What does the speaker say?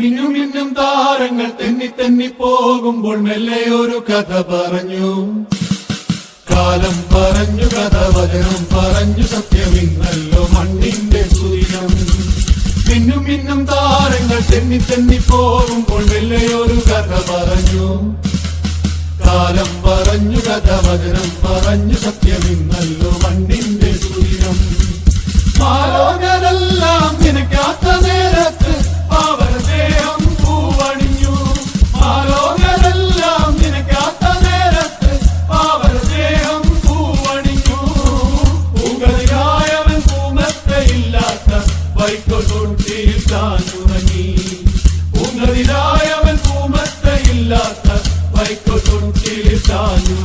മിന്നും മിന്നും താരങ്ങൾ തെന്നി തെന്നി പോകുമ്പോൾ മെല്ലെ ഒരു കഥ പറഞ്ഞു. കാലം പറഞ്ഞു കഥ വചനം പറഞ്ഞു സത്യമിന്നല്ലോ മണ്ണിന്റെ സൂര്യം. മിന്നും മിന്നും താരങ്ങൾ തെന്നി തെന്നി പോകുമ്പോൾ മെല്ലെ ഒരു കഥ പറഞ്ഞു. കാലം പറഞ്ഞു കഥ വചനം പറഞ്ഞു സത്യമിന്നല്ലോ മണ്ണിന്റെ സൂര്യം. മാലോകരെല്ലാം നിനക്കാത്ത നേരത്ത് അവർ ദേഹം പൂവണിഞ്ഞു. മാലോകരെല്ലാം നിനക്കാത്ത നേരത്ത് അവർ ദേഹം പൂവണിഞ്ഞു. പൂകളിലായവൻ പൂമത്തയില്ലാത്ത വൈക്കൊട്ടൊട്ടിയിൽ താനുറങ്ങി. പൂങ്ങളിലായവൻ പൂമത്തയില്ലാത്ത വൈക്കൊട്ടൊട്ടിയിൽ താനു